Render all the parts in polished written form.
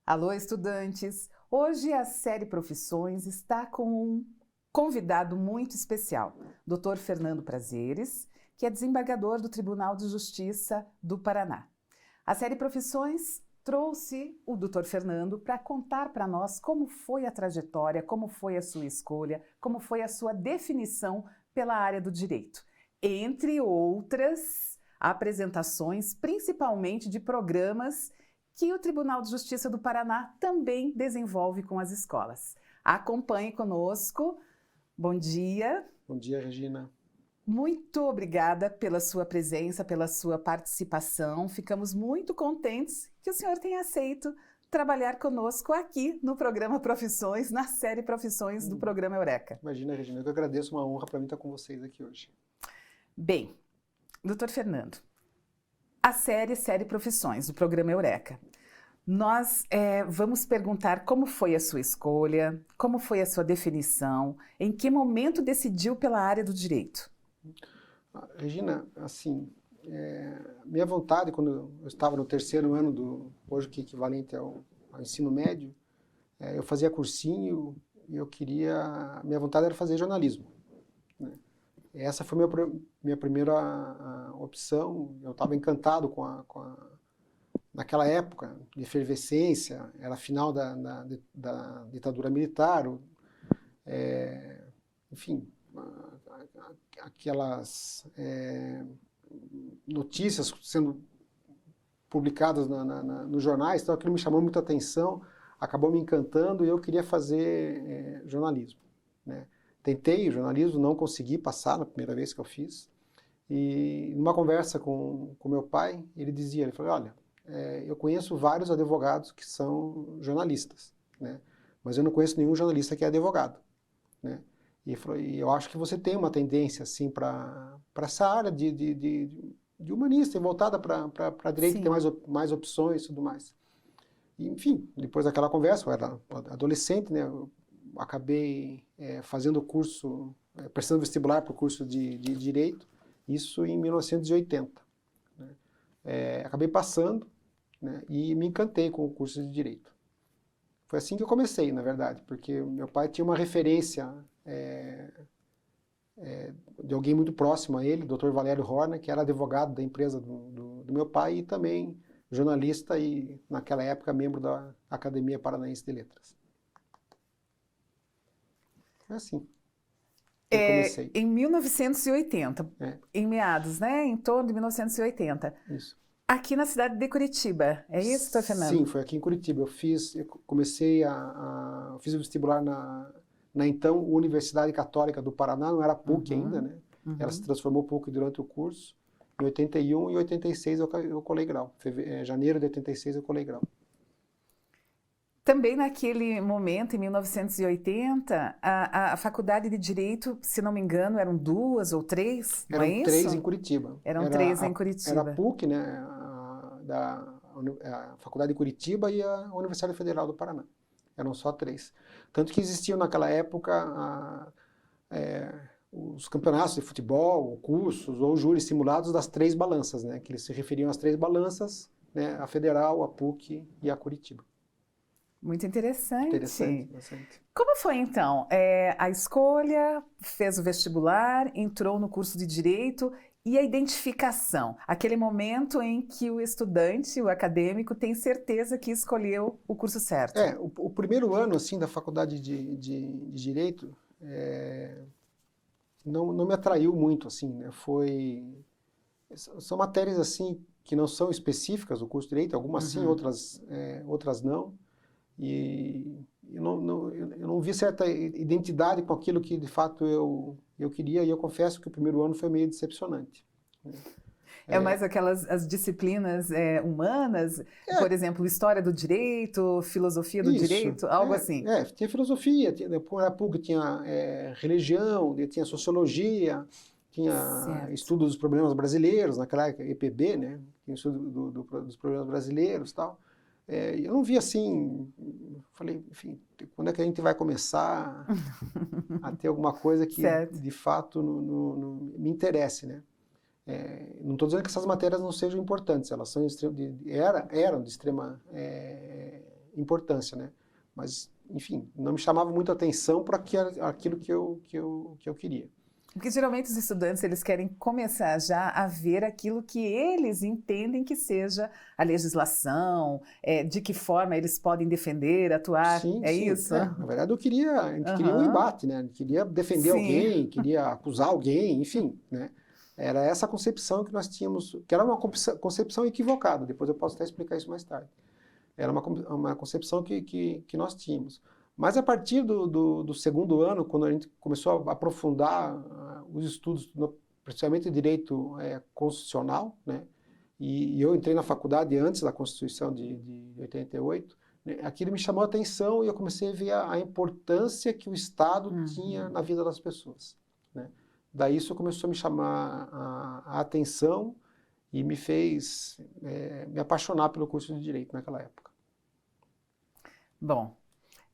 Alô, estudantes! Hoje a série Profissões está com um convidado muito especial, Dr. Fernando Prazeres, que é desembargador do Tribunal de Justiça do Paraná. A série Profissões trouxe o Dr. Fernando para contar para nós como foi a trajetória, como foi a sua escolha, como foi a sua definição pela área do direito, entre outras apresentações, principalmente de programas que o Tribunal de Justiça do Paraná também desenvolve com as escolas. Acompanhe conosco. Bom dia. Bom dia, Regina. Muito obrigada pela sua presença, pela sua participação. Ficamos muito contentes que o senhor tenha aceito trabalhar conosco aqui no programa Profissões, na série Profissões do programa Eureka. Imagina, Regina, eu que agradeço, uma honra para mim estar com vocês aqui hoje. Bem, doutor Fernando, a série Profissões, do programa Eureka. Nós vamos perguntar como foi a sua escolha, como foi a sua definição, em que momento decidiu pela área do direito? Regina, assim, minha vontade, quando eu estava no terceiro ano hoje que é equivalente ao ensino médio, eu fazia cursinho e minha vontade era fazer jornalismo, né? Essa foi minha primeira opção. Eu estava encantado naquela época de efervescência, era final da ditadura militar, enfim, aquelas notícias sendo publicadas nos jornais, então aquilo me chamou muita atenção, acabou me encantando e eu queria fazer jornalismo, né? Tentei jornalismo, não consegui passar na primeira vez que eu fiz. E numa conversa com meu pai, ele falou, olha, eu conheço vários advogados que são jornalistas, né? Mas eu não conheço nenhum jornalista que é advogado, né? E ele falou, e eu acho que você tem uma tendência assim para essa área de humanista, voltada para direito, Sim. ter mais opções e tudo mais. E, enfim, depois daquela conversa, eu era adolescente, né? Eu acabei fazendo o curso, prestando vestibular para o curso de Direito, isso em 1980. Né? Acabei passando, né, e me encantei com o curso de Direito. Foi assim que eu comecei, na verdade, porque meu pai tinha uma referência de alguém muito próximo a ele, o Dr. Valério Horner, que era advogado da empresa do meu pai e também jornalista e, naquela época, membro da Academia Paranaense de Letras. É assim que eu comecei. Em 1980, em meados, né? Em torno de 1980. Isso. Aqui na cidade de Curitiba, é isso, doutor Fernando? Sim, foi aqui em Curitiba. Eu fiz o vestibular na então Universidade Católica do Paraná, não era PUC ainda, né? Ela se transformou PUC durante o curso. Em 81 e 86 eu colei grau. Janeiro de 86 eu colei grau. Também naquele momento, em 1980, a faculdade de Direito, se não me engano, eram 2 ou 3, não é isso? Eram 3 em Curitiba. Eram 3 em Curitiba. Era a PUC, né, a Faculdade de Curitiba e a Universidade Federal do Paraná. Eram só 3. Tanto que existiam naquela época os campeonatos de futebol, cursos ou júris simulados das 3 balanças, né, que eles se referiam às 3 balanças, né, a Federal, a PUC e a Curitiba. Muito interessante. Interessante, bastante. Como foi, então? A escolha, fez o vestibular, entrou no curso de Direito e a identificação? Aquele momento em que o estudante, o acadêmico, tem certeza que escolheu o curso certo. O primeiro ano, assim, da faculdade de Direito não me atraiu muito, assim, né? São matérias, assim, que não são específicas do curso de Direito, algumas sim, outras não. E eu não vi certa identidade com aquilo que de fato eu queria, e eu confesso que o primeiro ano foi meio decepcionante. Mais aquelas as disciplinas humanas, por exemplo, História do Direito, Filosofia do Direito, algo assim. Tinha filosofia, na PUC tinha religião, tinha sociologia, tinha estudo dos problemas brasileiros, naquela época, EPB, né? Tinha estudo dos problemas brasileiros e tal. Eu não vi assim, falei, enfim, quando é que a gente vai começar a ter alguma coisa que de fato me interesse, né? Não estou dizendo que essas matérias não sejam importantes, elas são eram de extrema importância, né? Mas, enfim, não me chamava muito a atenção para aquilo que eu queria. Porque geralmente os estudantes eles querem começar já a ver aquilo que eles entendem que seja a legislação, de que forma eles podem defender, atuar, Sim, é sim. isso? Na verdade, a gente queria um Aham. embate, né? A gente queria defender Sim. alguém, queria acusar alguém, enfim, né? Era essa concepção que nós tínhamos, que era uma concepção equivocada, depois eu posso até explicar isso mais tarde. Era uma concepção que nós tínhamos. Mas a partir do segundo ano, quando a gente começou a aprofundar os estudos, principalmente direito constitucional, né? E eu entrei na faculdade antes da Constituição de 88, né? Aquilo me chamou a atenção e eu comecei a ver a importância que o Estado tinha na vida das pessoas, né? Daí isso começou a me chamar a atenção e me fez me apaixonar pelo curso de Direito naquela época. Bom,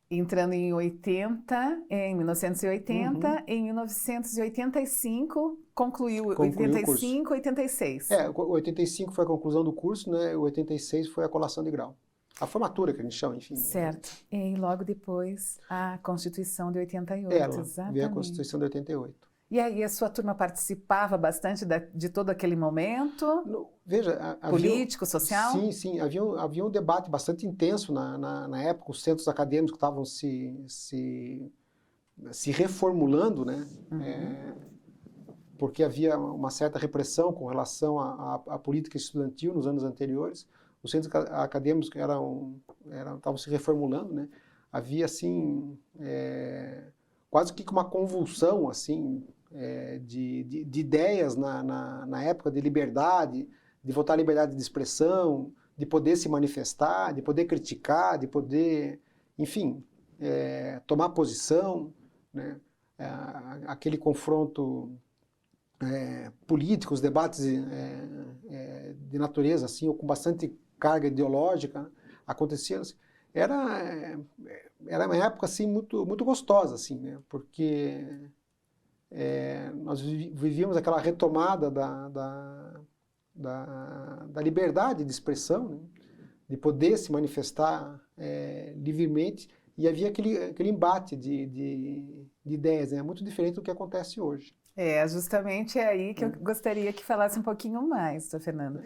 entrando em 1980, em 1985 concluiu Concluí o curso. 85, 86. 85 foi a conclusão do curso, né? O 86 foi a colação de grau. A formatura que a gente chama, enfim. Certo. E logo depois a Constituição de 88, exatamente. Veio a Constituição de 88. E aí a sua turma participava bastante de todo aquele momento? Veja, político, social? Sim, sim. Havia um debate bastante intenso na época. Os centros acadêmicos estavam se reformulando, né? Porque havia uma certa repressão com relação à política estudantil nos anos anteriores. Os centros acadêmicos estavam se reformulando, né? Havia, assim, quase que uma convulsão, assim, de ideias na época de liberdade, de votar liberdade de expressão, de poder se manifestar, de poder criticar, de poder, enfim, tomar posição, né? Aquele confronto político, os debates de natureza, assim, ou com bastante carga ideológica, né? Aconteciam. Assim, era uma época assim muito muito gostosa, assim, né? Porque nós vivíamos aquela retomada da liberdade de expressão, né? De poder se manifestar livremente, e havia aquele embate de ideias, né? Muito diferente do que acontece hoje. Justamente é aí que eu gostaria que falasse um pouquinho mais, doutor Fernando.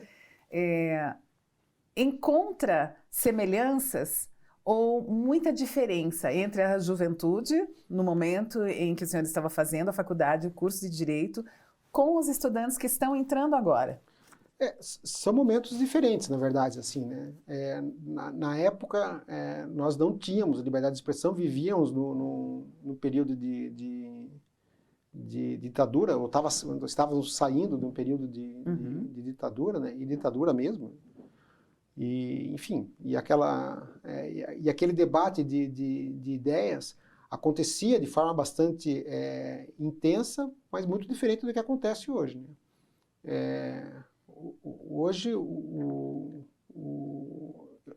Encontra semelhanças ou muita diferença entre a juventude, no momento em que o senhor estava fazendo a faculdade, o curso de Direito, com os estudantes que estão entrando agora? São momentos diferentes, na verdade, assim, né? Na época, nós não tínhamos liberdade de expressão, vivíamos no período de ditadura, ou estávamos saindo de um período de ditadura, né? E ditadura mesmo. E, enfim, e aquele debate de ideias acontecia de forma bastante intensa, mas muito diferente do que acontece hoje, né? Hoje, eu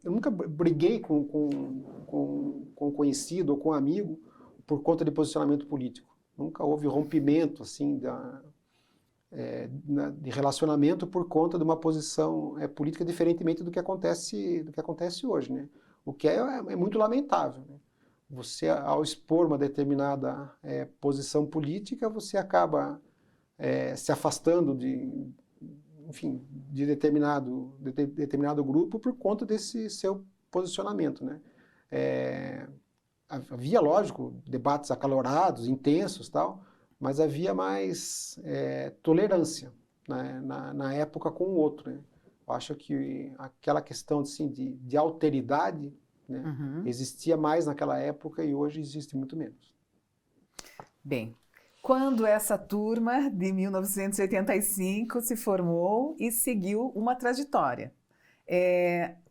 nunca briguei com conhecido ou com amigo por conta de posicionamento político. Nunca houve rompimento assim de relacionamento por conta de uma posição política, diferentemente do que acontece hoje, né? O que é muito lamentável, né? Você, ao expor uma determinada posição política, você acaba se afastando de determinado grupo por conta desse seu posicionamento, né? Havia, lógico, debates acalorados, intensos, tal, mas havia mais tolerância, né, na época com o outro, né? Eu acho que aquela questão assim, de alteridade, né, existia mais naquela época e hoje existe muito menos. Bem, quando essa turma de 1985 se formou e seguiu uma trajetória,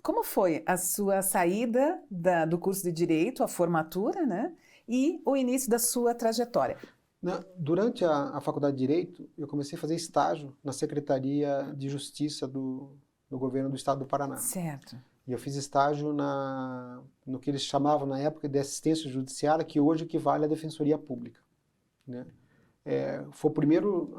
como foi a sua saída do curso de Direito, a formatura, né, e o início da sua trajetória? Durante a faculdade de Direito, eu comecei a fazer estágio na Secretaria de Justiça do governo do Estado do Paraná. Certo. E eu fiz estágio no que eles chamavam na época de assistência judiciária, que hoje equivale à Defensoria Pública, né? Foi o primeiro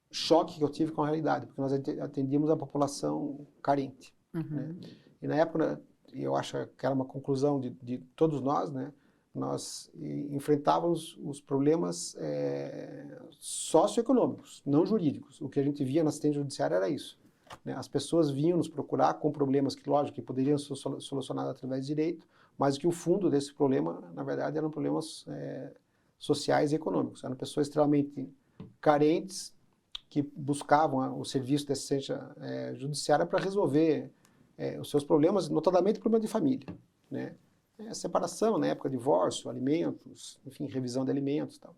choque que eu tive com a realidade, porque nós atendíamos a população carente, né? E na época eu acho que era uma conclusão de todos nós, né? Nós enfrentávamos os problemas socioeconômicos, não jurídicos. O que a gente via na assistência judiciária era isso, né? As pessoas vinham nos procurar com problemas que, lógico, que poderiam ser solucionados através de direito, mas que o fundo desse problema, na verdade, eram problemas sociais e econômicos. Eram pessoas extremamente carentes que buscavam o serviço de assistência judiciária para resolver os seus problemas, notadamente problema de família, né? Separação, na época, divórcio, alimentos, enfim, revisão de alimentos e tal.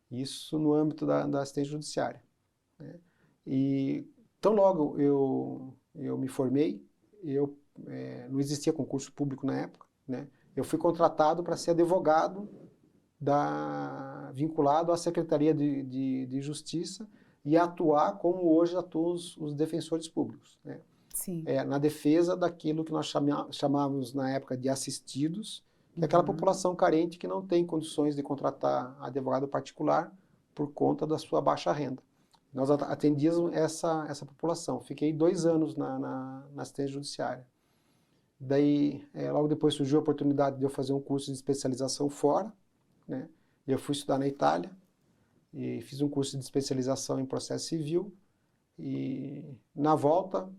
Isso no âmbito da assistência judiciária, né? E tão logo eu me formei, não existia concurso público na época, né? Eu fui contratado para ser advogado vinculado à Secretaria de Justiça e atuar como hoje atuam os defensores públicos, né? Sim. Na defesa daquilo que nós chamávamos na época de assistidos, que é aquela população carente que não tem condições de contratar advogado particular por conta da sua baixa renda. Nós atendíamos essa população. Fiquei 2 anos na assistência judiciária. Daí, logo depois surgiu a oportunidade de eu fazer um curso de especialização fora, né? Eu fui estudar na Itália e fiz um curso de especialização em processo civil e, na volta,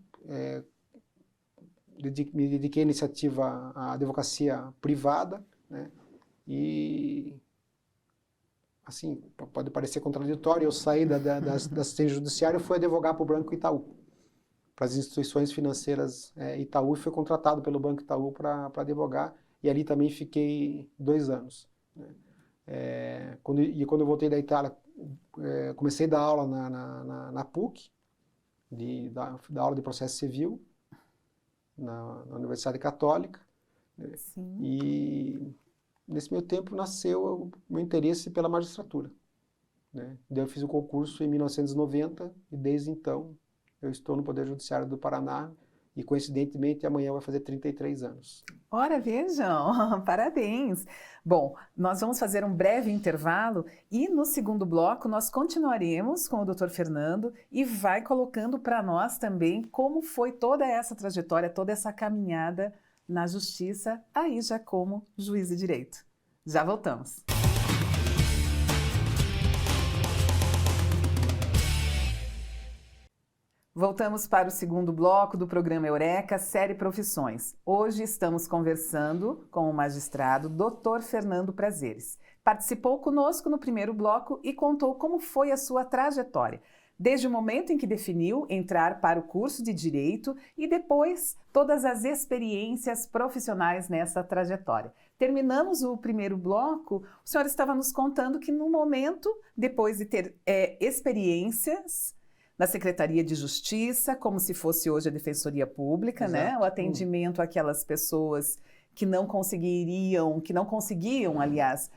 me dediquei à iniciativa, à advocacia privada, né? E, assim, pode parecer contraditório, eu saí da assistência judiciária e fui advogar para o Banco Itaú, para as instituições financeiras Itaú, e fui contratado pelo Banco Itaú para advogar, e ali também fiquei 2 anos, né? Quando eu voltei da Itália, comecei a dar aula na PUC, da aula de processo civil, na Universidade Católica, né? Sim. E nesse meio tempo nasceu o meu interesse pela magistratura, né? Daí eu fiz o concurso em 1990 e desde então eu estou no Poder Judiciário do Paraná e, coincidentemente, amanhã vai fazer 33 anos. Ora, vejam, parabéns! Bom, nós vamos fazer um breve intervalo e no segundo bloco nós continuaremos com o Dr. Fernando e vai colocando para nós também como foi toda essa trajetória, toda essa caminhada na justiça, aí já como juiz de direito. Já voltamos. Voltamos para o segundo bloco do programa Eureka, série Profissões. Hoje estamos conversando com o magistrado Dr. Fernando Prazeres. Participou conosco no primeiro bloco e contou como foi a sua trajetória, desde o momento em que definiu entrar para o curso de Direito e depois todas as experiências profissionais nessa trajetória. Terminamos o primeiro bloco, o senhor estava nos contando que no momento, depois de ter experiências na Secretaria de Justiça, como se fosse hoje a Defensoria Pública, Exato, né? O atendimento àquelas pessoas que não conseguiam, aliás,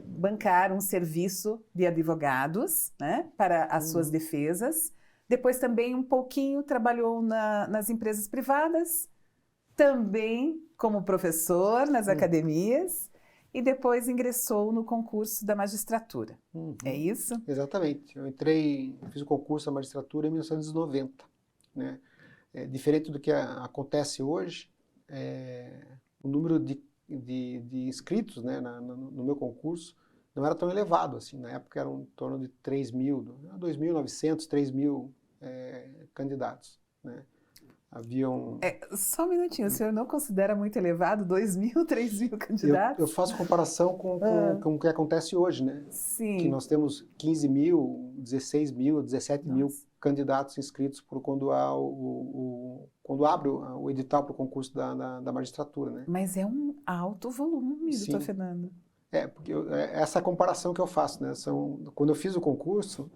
bancar um serviço de advogados, né? Para as suas defesas. Depois também um pouquinho trabalhou nas empresas privadas, também como professor nas academias, e depois ingressou no concurso da magistratura. É isso? Exatamente. Eu fiz o concurso da magistratura em 1990, né? Diferente do que acontece hoje, o número de inscritos, né, no meu concurso não era tão elevado assim. Na época eram em torno de 2.900, 3.000 candidatos, né? Haviam... Só um minutinho, o senhor não considera muito elevado 2.000, 3.000 candidatos? Eu faço comparação com o que acontece hoje, né? Sim. Que nós temos 15.000, 16.000, 17.000 candidatos inscritos quando abre o edital para o concurso da magistratura, né? Mas é um alto volume, doutor Fernando. Porque essa é a comparação que eu faço, né? Quando eu fiz o concurso,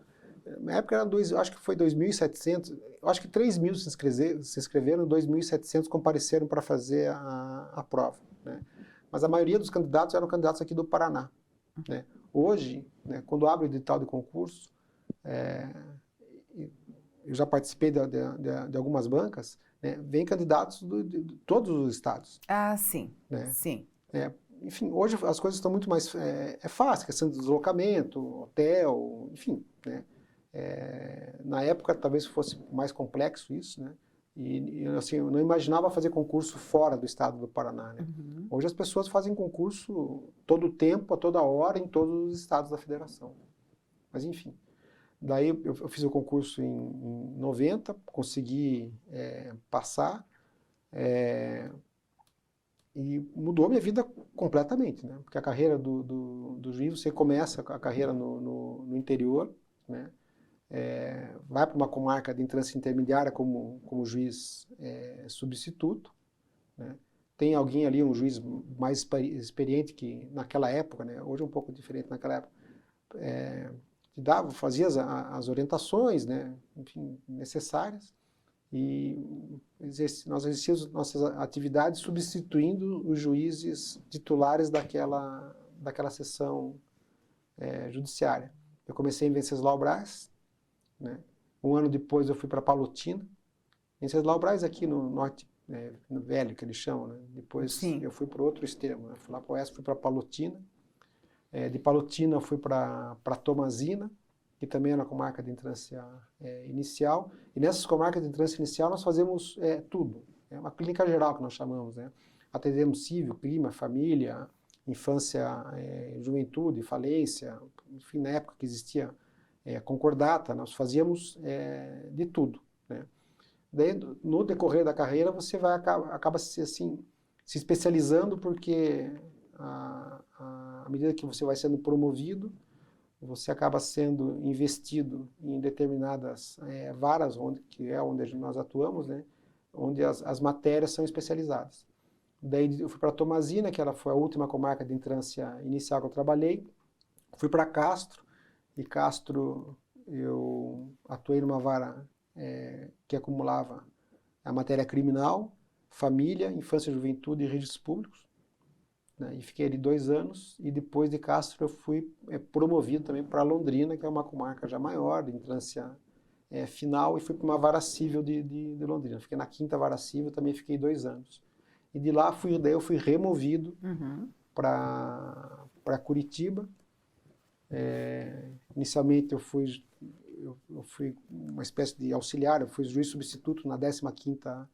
na época acho que foi 2.700, acho que 3.000 se inscreveram, 2.700 compareceram para fazer a prova, né? Mas a maioria dos candidatos eram candidatos aqui do Paraná, né? Hoje, né, quando abre o edital de concurso, eu já participei de algumas bancas, né, vem candidatos de todos os estados. Ah, sim, né? Sim. Enfim, hoje as coisas estão muito mais fácil, questão de deslocamento, hotel, enfim, né? Na época talvez fosse mais complexo isso, né? E assim, eu não imaginava fazer concurso fora do estado do Paraná, né? Uhum. Hoje as pessoas fazem concurso todo o tempo, a toda hora, em todos os estados da federação. Mas enfim, daí eu fiz o concurso em 90, consegui passar, e mudou a minha vida completamente, né? Porque a carreira do juiz, você começa a carreira no interior, né? Vai para uma comarca de entrância intermediária como juiz substituto, né? Tem alguém ali, um juiz mais experiente que naquela época, né? Hoje é um pouco diferente naquela época, que fazia as orientações, né? Enfim, necessárias, e nós exercíamos nossas atividades substituindo os juízes titulares daquela sessão judiciária. Eu comecei em Venceslau Braz, né? Um ano depois eu fui para Palotina. Venceslau Braz aqui no norte, no velho, que eles chamam, né? Depois Sim. eu fui para o outro extremo, né? Fui lá para o oeste, fui para Palotina. De Palotina eu fui para Tomazina, que também era uma comarca de entrância inicial. E nessas comarcas de entrância inicial nós fazemos tudo. É uma clínica geral que nós chamamos, né? Atendemos civil, clima, família, infância, juventude, falência, enfim, na época que existia concordata, nós fazíamos de tudo, né? Daí, no decorrer da carreira, você acaba se especializando, porque à medida que você vai sendo promovido, você acaba sendo investido em determinadas varas, que é onde nós atuamos, né? Onde as matérias são especializadas. Daí eu fui para Tomazina, que ela foi a última comarca de entrância inicial que eu trabalhei. Fui para Castro, e Castro eu atuei numa vara que acumulava a matéria criminal, família, infância e juventude e registros públicos, né? E fiquei ali 2 anos, e depois de Castro eu fui promovido também para Londrina, que é uma comarca já maior, de entrância final, e fui para uma vara civil de Londrina. Fiquei na 5ª vara civil, também fiquei 2 anos. E de lá daí eu fui removido para Curitiba. Inicialmente eu fui uma espécie de auxiliar, eu fui juiz substituto na 15ª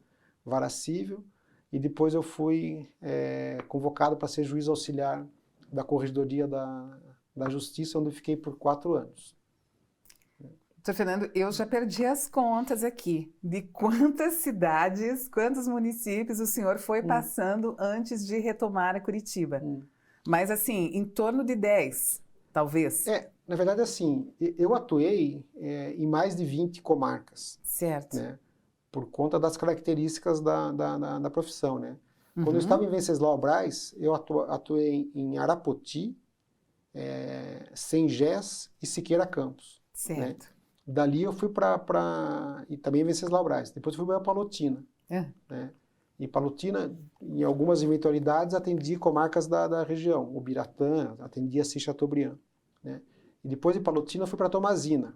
vara civil, e depois eu fui convocado para ser juiz auxiliar da Corregedoria da Justiça, onde eu fiquei por 4 anos. Doutor Fernando, eu já perdi as contas aqui de quantas cidades, quantos municípios o senhor foi passando antes de retomar a Curitiba. Mas assim, em torno de 10, talvez. Na verdade, assim, eu atuei em mais de 20 comarcas. Certo. Né? Por conta das características da profissão, né? Quando eu estava em Venceslau Braz, eu atuei em Arapoti, Sengés e Siqueira Campos. Certo. Né? Dali eu fui e também em Venceslau Braz. Depois eu fui para Palotina. Né? E Palotina, em algumas eventualidades, atendi comarcas da região. Ubiratã, atendia Assis Chateaubriand. Né? E depois de Palotina eu fui para Tomazina.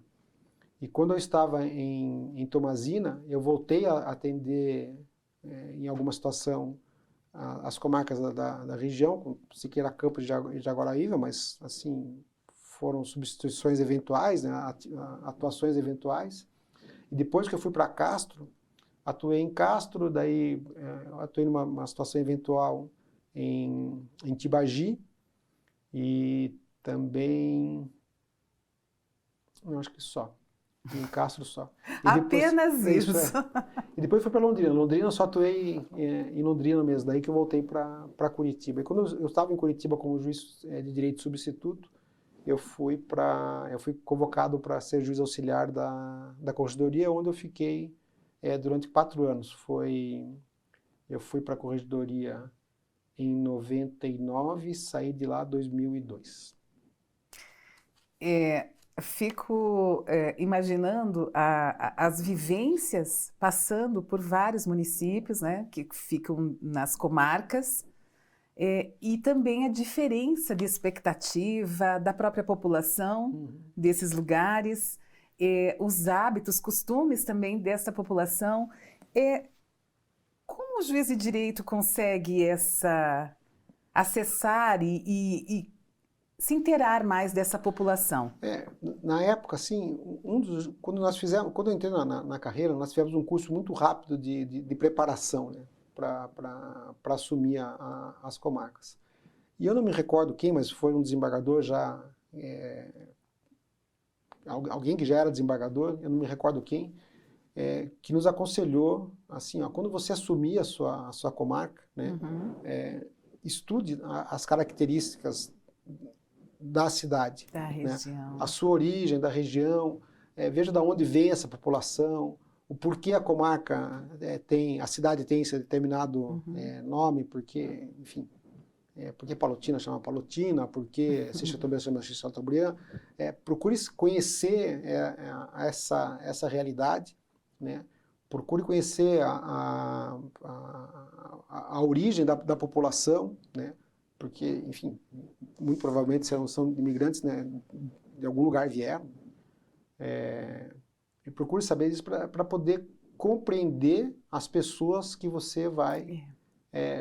E quando eu estava em Tomazina, eu voltei a atender, em alguma situação, as comarcas da região, com Siqueira Campos e Jaguaraíva, mas, assim, foram substituições eventuais, né, atuações eventuais. E depois que eu fui para Castro, atuei em Castro, daí atuei numa situação eventual em Tibagi, e também, eu acho que só. Em Castro só. E apenas depois, isso. E depois fui para Londrina. Londrina eu só atuei em Londrina mesmo, daí que eu voltei para Curitiba. E quando eu estava em Curitiba como juiz de direito substituto, eu fui convocado para ser juiz auxiliar da Corregedoria, onde eu fiquei durante 4 anos. Eu fui para a Corregedoria em 99 e saí de lá em 2002. Fico imaginando as vivências passando por vários municípios, né, que ficam nas comarcas, e também a diferença de expectativa da própria população desses lugares, os hábitos, costumes também dessa população. Como o juiz de direito consegue acessar e se inteirar mais dessa população? Na época, assim, quando eu entrei na carreira, nós fizemos um curso muito rápido de preparação, né, para assumir as comarcas. E eu não me recordo quem, mas foi um desembargador já, alguém que já era desembargador, eu não me recordo quem, que nos aconselhou, assim, ó, quando você assumir a sua comarca, né, estude as características da cidade, Da região. né, a sua origem, da região, veja de onde vem essa população, o porquê a comarca a cidade tem esse determinado nome, porque, enfim, porque Palotina chama Palotina, porque Chateaubriand chama Chateaubriand. Procure conhecer essa realidade, né? Procure conhecer a origem da população, né? Porque, enfim, muito provavelmente são imigrantes, né? De algum lugar vieram. E procure saber isso para poder compreender as pessoas que você vai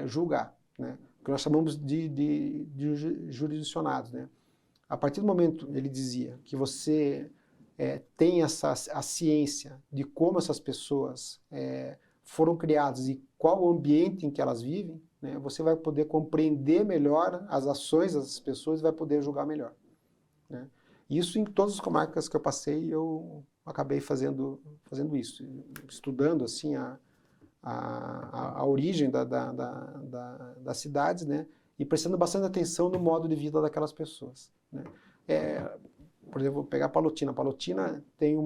julgar, né? Que nós chamamos de jurisdicionados, né? A partir do momento, ele dizia, que você tem a ciência de como essas pessoas foram criadas e qual o ambiente em que elas vivem, né, você vai poder compreender melhor as ações dessas pessoas e vai poder julgar melhor, né? Isso em todas as comarcas que eu passei, eu acabei fazendo isso, estudando assim a origem das cidades, né, e prestando bastante atenção no modo de vida daquelas pessoas, né. Por exemplo, vou pegar Palotina. Palotina tem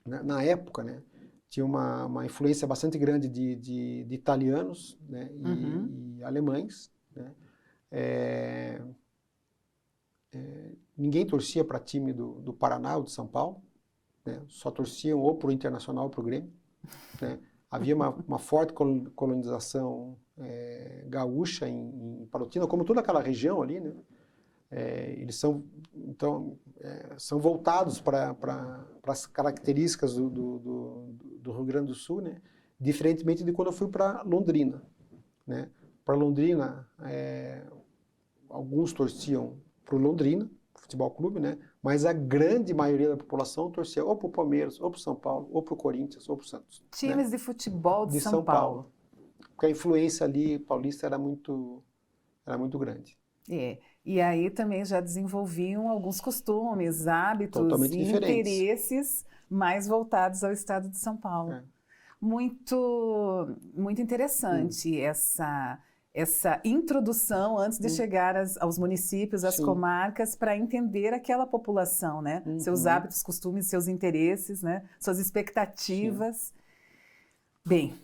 na época, né, tinha uma influência bastante grande de italianos, né, e alemães, né. Ninguém torcia para time do Paraná ou de São Paulo, né, só torciam ou para o Internacional ou para o Grêmio, né. Havia uma forte colonização gaúcha em Palotina, como toda aquela região ali, né. Eles são voltados para as características do Rio Grande do Sul, né? Diferentemente de quando eu fui para Londrina, né? Para Londrina, alguns torciam para o Londrina, futebol clube, né? Mas a grande maioria da população torcia ou para o Palmeiras, ou para o São Paulo, ou para o Corinthians, ou para o Santos. Times, né, de futebol de São Paulo. Porque a influência ali paulista era muito grande. E aí também já desenvolviam alguns costumes, hábitos totalmente e diferentes, interesses mais voltados ao estado de São Paulo. Muito, muito interessante essa introdução antes de chegar aos municípios, às comarcas, para entender aquela população, né? Seus hábitos, costumes, seus interesses, né? Suas expectativas. Sim. Bem,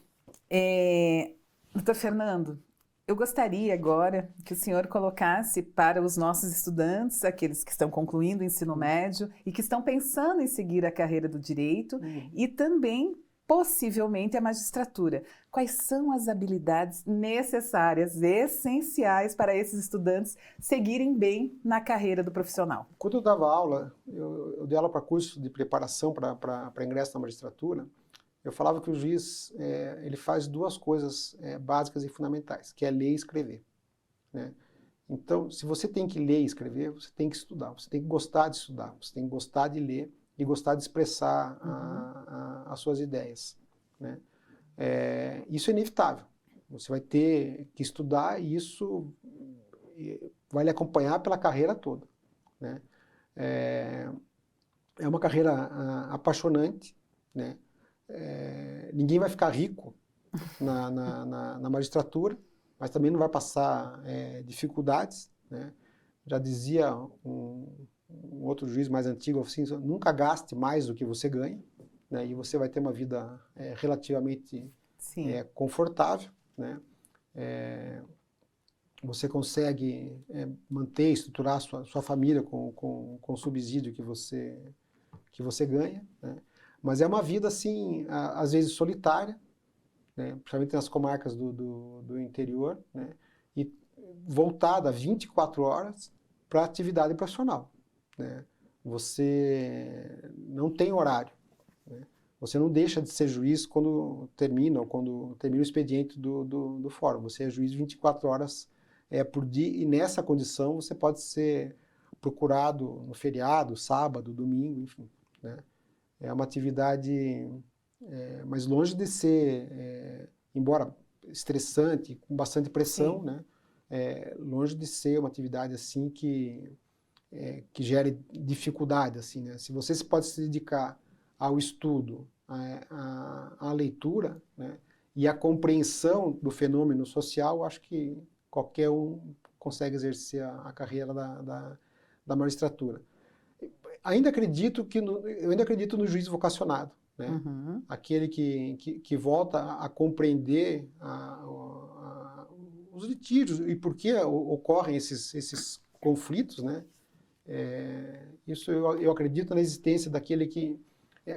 doutor Fernando, eu gostaria agora que o senhor colocasse para os nossos estudantes, aqueles que estão concluindo o ensino médio e que estão pensando em seguir a carreira do direito e também, possivelmente, a magistratura. Quais são as habilidades necessárias, essenciais para esses estudantes seguirem bem na carreira do profissional? Quando eu dava aula, eu dei aula para curso de preparação para ingresso na magistratura. Eu falava que o juiz ele faz duas coisas básicas e fundamentais, que é ler e escrever, né? Então, se você tem que ler e escrever, você tem que estudar, você tem que gostar de estudar, você tem que gostar de ler e gostar de expressar as suas ideias, né? Isso é inevitável. Você vai ter que estudar e isso vai lhe acompanhar pela carreira toda, né? É uma carreira apaixonante, né? Ninguém vai ficar rico na magistratura, mas também não vai passar dificuldades, né? Já dizia um outro juiz mais antigo, assim, nunca gaste mais do que você ganha, né? E você vai ter uma vida relativamente confortável, né? Você consegue manter, estruturar sua família com o subsídio que você ganha, né? Mas é uma vida, assim, às vezes solitária, né? Principalmente nas comarcas do interior, né? E voltada 24 horas para a atividade profissional, né? Você não tem horário, né? Você não deixa de ser juiz quando termina o expediente do fórum. Você é juiz 24 horas por dia, e nessa condição você pode ser procurado no feriado, sábado, domingo, enfim, né? É uma atividade, mas longe de ser, embora estressante, com bastante pressão, Sim. né? Longe de ser uma atividade assim que gere dificuldade, assim, né? Se você pode se dedicar ao estudo, à leitura, né? E à compreensão do fenômeno social, acho que qualquer um consegue exercer a carreira da magistratura. Eu ainda acredito no juiz vocacionado, né? Uhum. Aquele que volta a compreender os litígios e por que ocorrem esses conflitos, né? Isso eu acredito na existência daquele que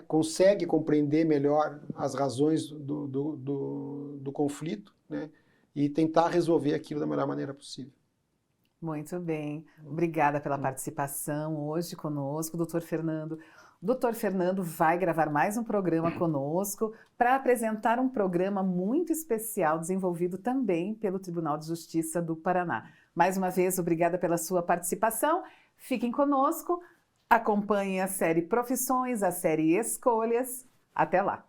consegue compreender melhor as razões do conflito, né? E tentar resolver aquilo da melhor maneira possível. Muito bem. Obrigada pela participação hoje conosco, doutor Fernando. O doutor Fernando vai gravar mais um programa conosco para apresentar um programa muito especial desenvolvido também pelo Tribunal de Justiça do Paraná. Mais uma vez, obrigada pela sua participação. Fiquem conosco, acompanhem a série Profissões, a série Escolhas. Até lá!